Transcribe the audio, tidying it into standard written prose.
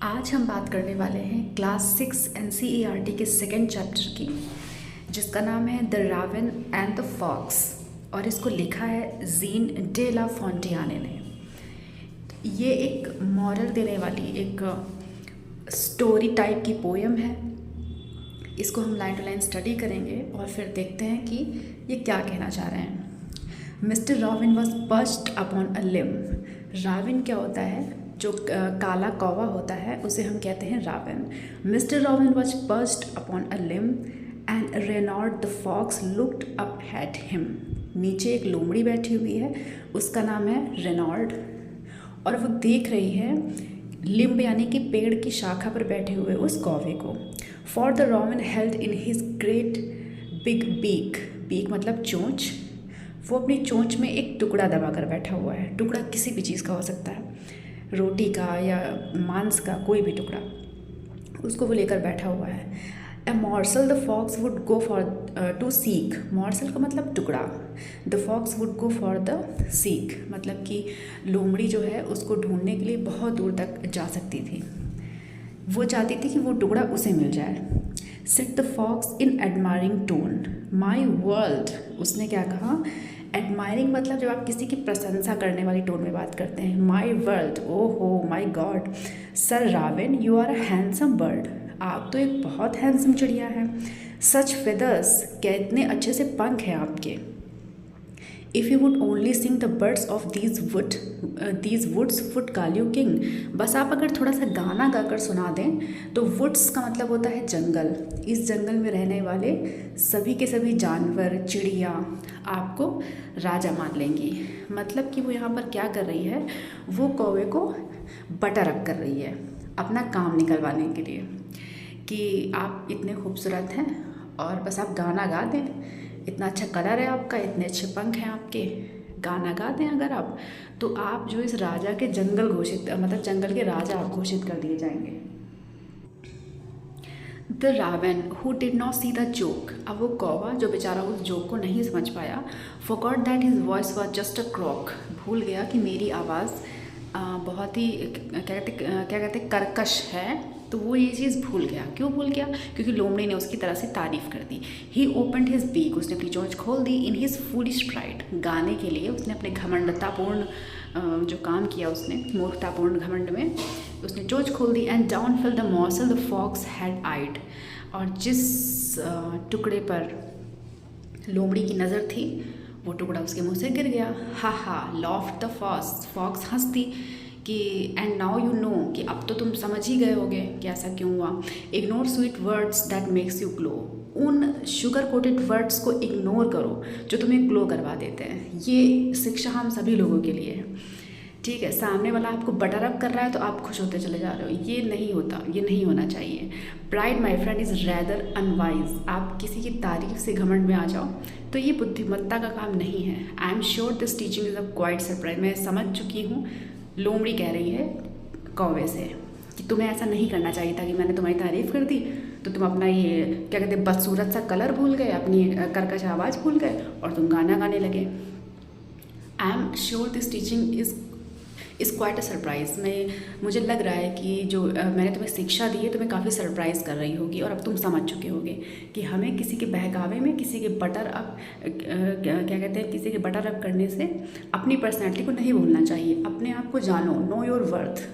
आज हम बात करने वाले हैं क्लास 6 NCERT के सेकेंड चैप्टर की, जिसका नाम है the raven and the fox, और इसको लिखा है जीन डे ला फोंटियाने ने। ये एक मॉरल देने वाली एक स्टोरी टाइप की पोएम है। इसको हम लाइन टू लाइन स्टडी करेंगे और फिर देखते हैं कि ये क्या कहना चाह रहे हैं। Mister Robin was perched upon a limb. Raven क्या होता है? जो काला कौवा होता है उसे हम कहते हैं raven. Mister Robin was perched upon a limb and Reynard the fox looked up at him. नीचे एक लोमड़ी बैठी हुई है, उसका नाम है रेनॉल्ड, और वो देख रही है लिम्ब यानी कि पेड़ की शाखा पर बैठे हुए उस कौवे को। For the robin held in his great big beak. Beak मतलब चोंच। वो अपनी चोंच में एक टुकड़ा दबा कर बैठा हुआ है। टुकड़ा किसी भी चीज़ का हो सकता है, रोटी का या मांस का, कोई भी टुकड़ा, उसको वो लेकर बैठा हुआ है। A morsel the fox would go far to seek. Morsel का मतलब टुकड़ा। The fox would go far the seek मतलब कि लोमड़ी जो है उसको ढूंढने के लिए बहुत दूर तक जा सकती थी। वो चाहती थी कि वो टुकड़ा उसे मिल जाए। Said the fox in admiring tone my world. उसने क्या कहा? एडमायरिंग मतलब जब आप किसी की प्रशंसा करने वाली टोन में बात करते हैं। माई वर्ल्ड, ओहो my god, sir Robin you are a handsome bird. आप तो एक बहुत हैंडसम चिड़िया है। सच फेदर्स, क्या इतने अच्छे से पंख हैं आपके। If you would only sing the birds of these woods would call you king. बस आप अगर थोड़ा सा गाना गाकर सुना दें तो वुड्स का मतलब होता है जंगल। इस जंगल में रहने वाले सभी के सभी जानवर, चिड़िया आपको राजा मान लेंगी। मतलब कि वो यहाँ पर क्या कर रही है, वो कौवे को बटर अप कर रही है अपना काम निकलवाने के लिए कि आप इतने खूबसूरत हैं और बस आप गाना गा दें, इतना अच्छा कलर है आपका, इतने अच्छे पंख हैं आपके, गाना गा दें अगर आप, तो आप जो इस राजा के जंगल घोषित मतलब जंगल के राजा आप घोषित कर दिए जाएंगे। The Ravan who did not see the joke. अब वो कौवा जो बेचारा उस जोक को नहीं समझ पाया, forgot that his voice was just a croak. भूल गया कि मेरी आवाज़ बहुत ही क्या कहते कर्कश है। तो वो ये चीज़ भूल गया। क्यों भूल गया? क्योंकि लोमड़ी ने उसकी तरह से तारीफ़ कर दी। ही ओपनड हिज बीक। उसने अपनी चोंच खोल दी। इन हिज फूलिश प्राइड, गाने के लिए उसने अपने घमंडतापूर्ण जो काम किया उसने, मूर्खतापूर्ण घमंड में उसने चोंच खोल दी। And down fell the morsel the fox had eyed. और जिस टुकड़े पर लोमड़ी की नज़र थी वो टुकड़ा उसके मुंह से गिर गया। हा हा लॉफ्ट द फॉक्स हंसती कि एंड नाउ यू नो, कि अब तो तुम समझ ही गए होगे कि ऐसा क्यों हुआ। Ignore sweet words that makes you glow. उन शुगर कोटेड वर्ड्स को इग्नोर करो जो तुम्हें ग्लो करवा देते हैं। ये शिक्षा हम सभी लोगों के लिए है। ठीक है, सामने वाला आपको बटर अप कर रहा है तो आप खुश होते चले जा रहे हो, ये नहीं होता, ये नहीं होना चाहिए। Pride my friend is rather unwise. आप किसी की तारीफ से घमंड में आ जाओ तो ये बुद्धिमत्ता का काम नहीं है। I am sure this teaching is a quite surprise. मैं समझ चुकी हूँ, लोमड़ी कह रही है कौवे से कि तुम्हें ऐसा नहीं करना चाहिए था कि मैंने तुम्हारी तारीफ़ कर दी तो तुम अपना ये क्या कहते हैं बदसूरत सा कलर भूल गए, अपनी कर्कश आवाज़ भूल गए और तुम गाना गाने लगे। I am sure this teaching is quite a surprise. मुझे लग रहा है कि जो मैंने तुम्हें शिक्षा दी है तुम्हें काफ़ी सरप्राइज़ कर रही होगी और अब तुम समझ चुके होगे कि हमें किसी के बहकावे में, किसी के बटर अप क्या कहते हैं किसी के बटर अप करने से अपनी पर्सनैलिटी को नहीं भूलना चाहिए। अपने आप को जानो, नो योर वर्थ।